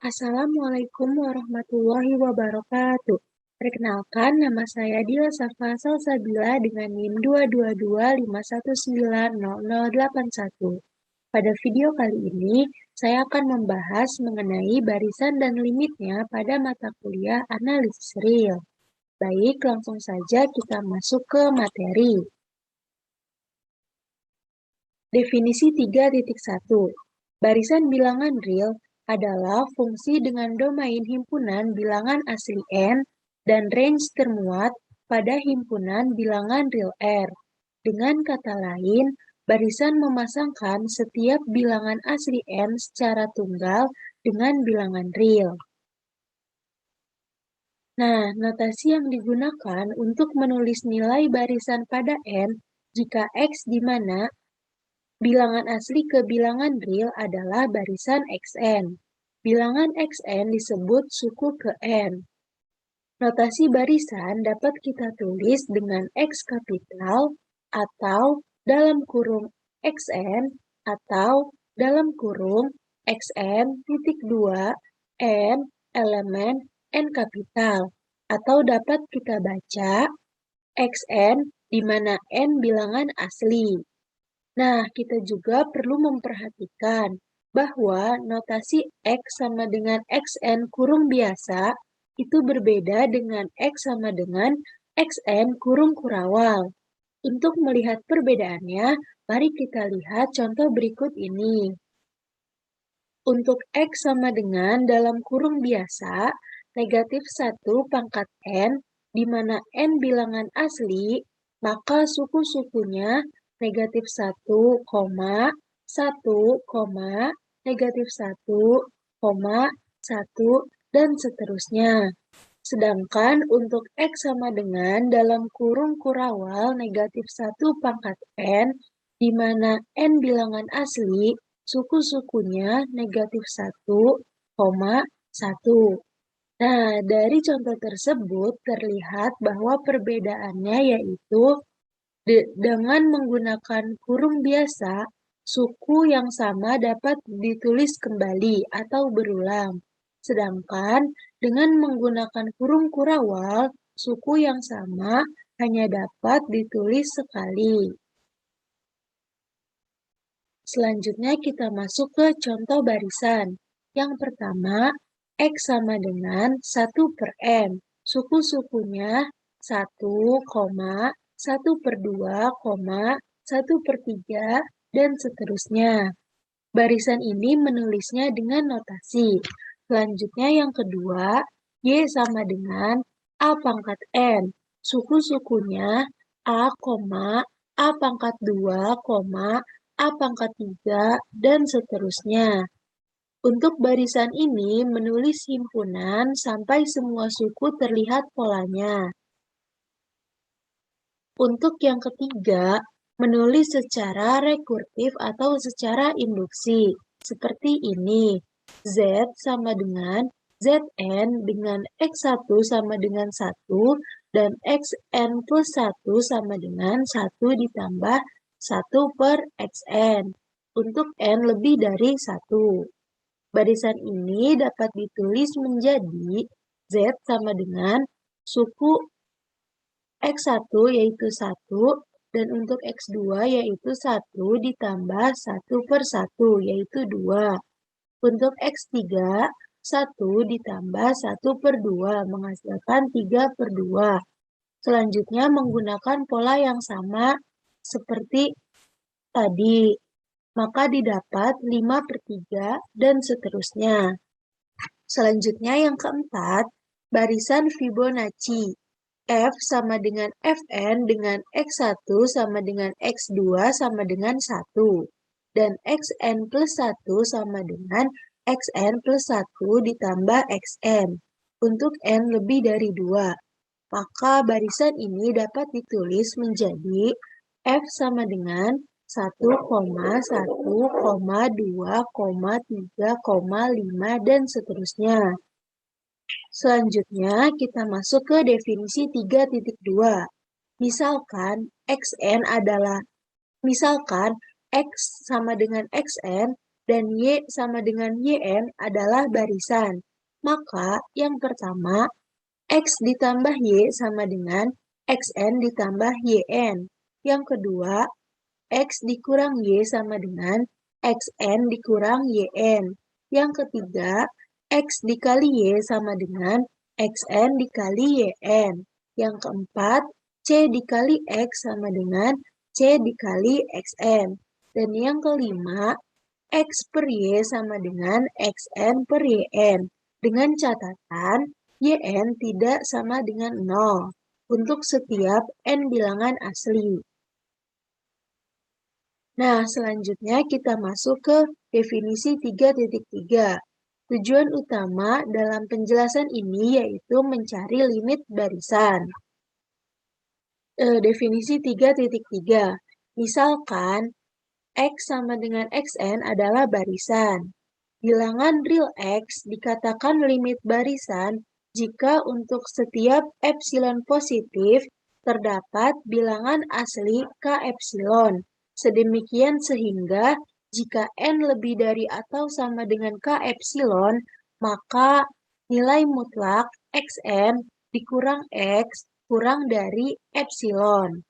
Assalamualaikum warahmatullahi wabarakatuh. Perkenalkan, nama saya Dila Safa Salsabila dengan NIM 22251900081. Pada video kali ini, saya akan membahas mengenai barisan dan limitnya pada mata kuliah analisis real. Baik, langsung saja kita masuk ke materi. Definisi 3.1. Barisan bilangan real adalah fungsi dengan domain himpunan bilangan asli N dan range termuat pada himpunan bilangan real R. Dengan kata lain, barisan memasangkan setiap bilangan asli N secara tunggal dengan bilangan real. Nah, notasi yang digunakan untuk menulis nilai barisan pada N jika X di mana bilangan asli ke bilangan real adalah barisan Xn. Bilangan Xn disebut suku ke N. Notasi barisan dapat kita tulis dengan X kapital atau dalam kurung Xn atau dalam kurung Xn titik 2 N elemen N kapital atau dapat kita baca Xn di mana N bilangan asli. Nah, kita juga perlu memperhatikan bahwa notasi X sama dengan Xn kurung biasa itu berbeda dengan X sama dengan Xn kurung kurawal. Untuk melihat perbedaannya, mari kita lihat contoh berikut ini. Untuk X sama dengan dalam kurung biasa, negatif 1 pangkat N, di mana N bilangan asli, maka suku-sukunya negatif 1, 1, negatif 1, 1, dan seterusnya. Sedangkan untuk X sama dengan dalam kurung kurawal negatif 1 pangkat N, di mana N bilangan asli, suku-sukunya negatif 1, 1. Nah, dari contoh tersebut terlihat bahwa perbedaannya yaitu dengan menggunakan kurung biasa, suku yang sama dapat ditulis kembali atau berulang. Sedangkan dengan menggunakan kurung kurawal, suku yang sama hanya dapat ditulis sekali. Selanjutnya kita masuk ke contoh barisan. Yang pertama, X sama dengan 1 per N. Suku-sukunya 1, 1 per 2, 1 per 3, dan seterusnya. Barisan ini menulisnya dengan notasi. Selanjutnya yang kedua, Y sama dengan A pangkat N. Suku-sukunya A, A pangkat 2, A pangkat 3, dan seterusnya. Untuk barisan ini menulis himpunan sampai semua suku terlihat polanya. Untuk yang ketiga, menulis secara rekurtif atau secara induksi. Seperti ini, Z sama dengan Zn dengan X1 sama dengan 1, dan Xn plus 1 sama dengan 1 ditambah 1 per Xn, untuk N lebih dari 1. Barisan ini dapat ditulis menjadi Z sama dengan suku X1 yaitu 1, dan untuk X2 yaitu 1 ditambah 1 per 1 yaitu 2. Untuk X3, 1 ditambah 1 per 2 menghasilkan 3 per 2. Selanjutnya menggunakan pola yang sama seperti tadi, maka didapat 5 per 3 dan seterusnya. Selanjutnya yang keempat, barisan Fibonacci. F sama dengan Fn dengan X1 sama dengan X2 sama dengan 1. Dan Xn plus 1 sama dengan Xn plus 1 ditambah Xn untuk N lebih dari 2. Maka barisan ini dapat ditulis menjadi F sama dengan 1, 1, 2, 3, 5, dan seterusnya. Selanjutnya, kita masuk ke definisi 3.2. Misalkan Xn adalah, X sama dengan Xn dan Y sama dengan YN adalah barisan. Maka yang pertama, X ditambah Y sama dengan XN ditambah YN. Yang kedua, X dikurang Y sama dengan XN dikurang YN. Yang ketiga, X dikali Y sama dengan XN dikali YN. Yang keempat, C dikali X sama dengan C dikali XN. Dan yang kelima, X per Y sama dengan XN per YN. Dengan catatan, YN tidak sama dengan 0 untuk setiap N bilangan asli. Nah, selanjutnya kita masuk ke definisi 3.3. Tujuan utama dalam penjelasan ini yaitu mencari limit barisan. Definisi 3.3. Misalkan, X sama dengan XN adalah barisan. Bilangan real X dikatakan limit barisan jika untuk setiap epsilon positif terdapat bilangan asli K epsilon. Sedemikian sehingga jika N lebih dari atau sama dengan K epsilon, maka nilai mutlak Xn dikurang X kurang dari epsilon.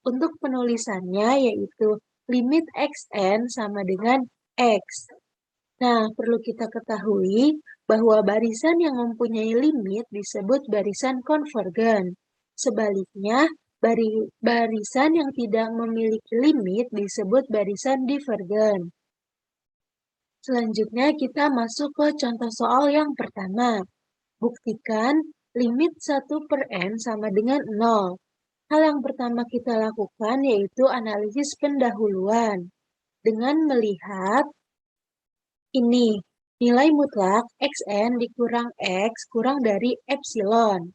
Untuk penulisannya yaitu limit Xn sama dengan X. Nah, perlu kita ketahui bahwa barisan yang mempunyai limit disebut barisan konvergen. Sebaliknya, barisan yang tidak memiliki limit disebut barisan divergen. Selanjutnya kita masuk ke contoh soal yang pertama. Buktikan limit 1 per N sama dengan 0. Hal yang pertama kita lakukan yaitu analisis pendahuluan. Dengan melihat ini, nilai mutlak Xn dikurang X kurang dari epsilon.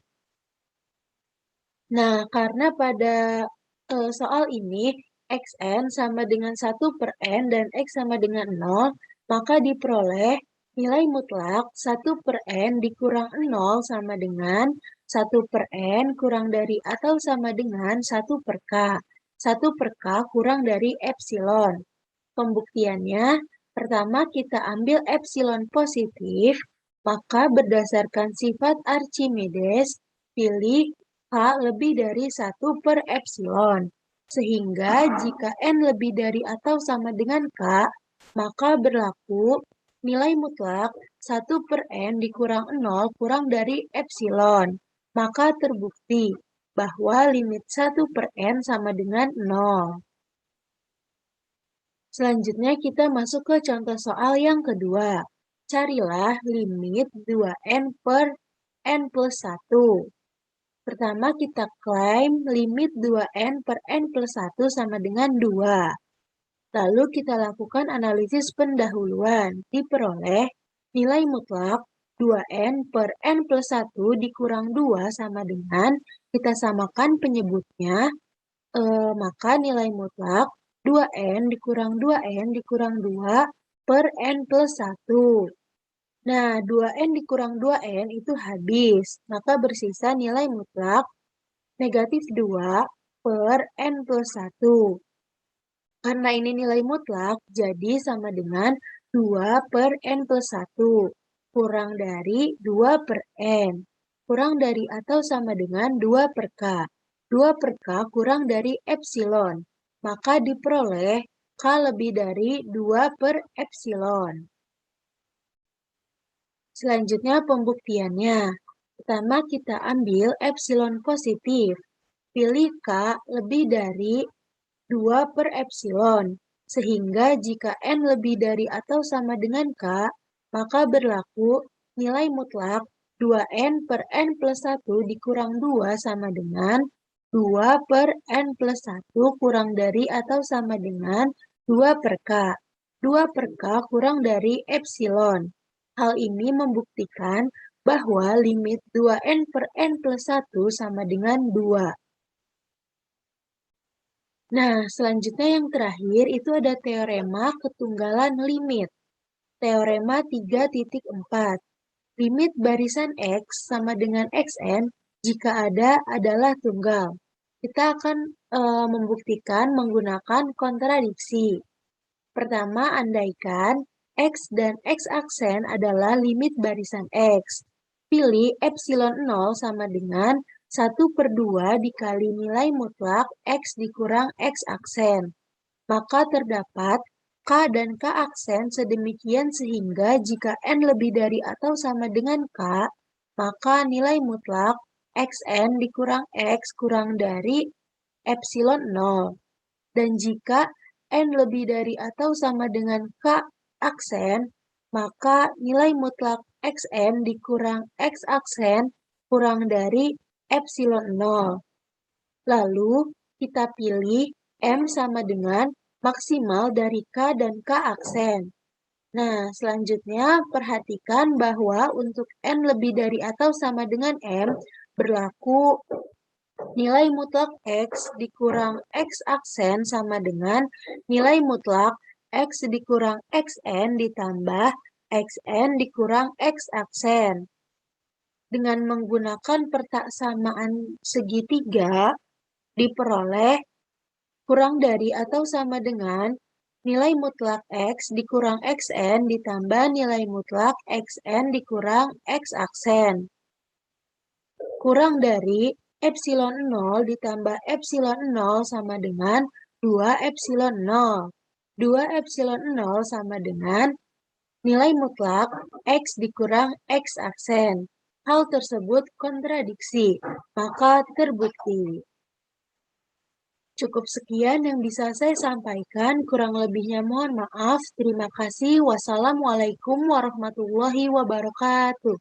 Nah, karena pada soal ini Xn sama dengan 1 per N dan X sama dengan 0, maka diperoleh nilai mutlak 1 per N dikurang 0 sama dengan 1 per N kurang dari atau sama dengan 1 per K. 1 per K kurang dari epsilon. Pembuktiannya, pertama kita ambil epsilon positif, maka berdasarkan sifat Archimedes, pilih K lebih dari 1 per epsilon. Sehingga jika N lebih dari atau sama dengan K, maka berlaku nilai mutlak 1 per N dikurang 0 kurang dari epsilon. Maka terbukti bahwa limit 1 per N sama dengan 0. Selanjutnya kita masuk ke contoh soal yang kedua. Carilah limit 2N per N plus 1. Pertama kita klaim limit 2N per N plus 1 sama dengan 2. Lalu kita lakukan analisis pendahuluan. Diperoleh nilai mutlak 2N per N plus 1 dikurang 2 sama dengan, kita samakan penyebutnya, maka nilai mutlak 2N dikurang 2N dikurang 2 per N plus 1. Nah, 2N dikurang 2N itu habis, maka bersisa nilai mutlak negatif 2 per N plus 1. Karena ini nilai mutlak, jadi sama dengan 2 per N plus 1, kurang dari 2 per N, kurang dari atau sama dengan 2 per K. 2 per K kurang dari epsilon, maka diperoleh K lebih dari 2 per epsilon. Selanjutnya pembuktiannya. Pertama kita ambil epsilon positif. Pilih K lebih dari 2 per epsilon. Sehingga jika N lebih dari atau sama dengan K, maka berlaku nilai mutlak 2N per N plus 1 dikurang 2 sama dengan 2 per N plus 1 kurang dari atau sama dengan 2 per K. 2 per K kurang dari epsilon. Hal ini membuktikan bahwa limit 2N per N plus 1 sama dengan 2. Nah, selanjutnya yang terakhir itu ada teorema ketunggalan limit. Teorema 3.4. Limit barisan X sama dengan Xn jika ada adalah tunggal. Kita akan membuktikan menggunakan kontradiksi. Pertama, andaikan X dan X aksen adalah limit barisan X. Pilih epsilon 0 sama dengan 1/2 dikali nilai mutlak X dikurang X aksen. Maka terdapat K dan K aksen sedemikian sehingga jika N lebih dari atau sama dengan K, maka nilai mutlak Xn dikurang X kurang dari epsilon 0. Dan jika N lebih dari atau sama dengan K aksen, maka nilai mutlak Xn dikurang X aksen kurang dari epsilon 0. Lalu kita pilih M sama dengan maksimal dari K dan K aksen. Nah, selanjutnya perhatikan bahwa untuk N lebih dari atau sama dengan M berlaku nilai mutlak X dikurang X aksen sama dengan nilai mutlak X dikurang Xn ditambah Xn dikurang X aksen. Dengan menggunakan persamaan segitiga, diperoleh kurang dari atau sama dengan nilai mutlak X dikurang Xn ditambah nilai mutlak Xn dikurang X aksen. Kurang dari epsilon 0 ditambah epsilon 0 sama dengan 2 epsilon 0. 2 epsilon 0 sama dengan nilai mutlak X dikurang X aksen. Hal tersebut kontradiksi, maka terbukti. Cukup sekian yang bisa saya sampaikan, kurang lebihnya mohon maaf. Terima kasih. Wassalamualaikum warahmatullahi wabarakatuh.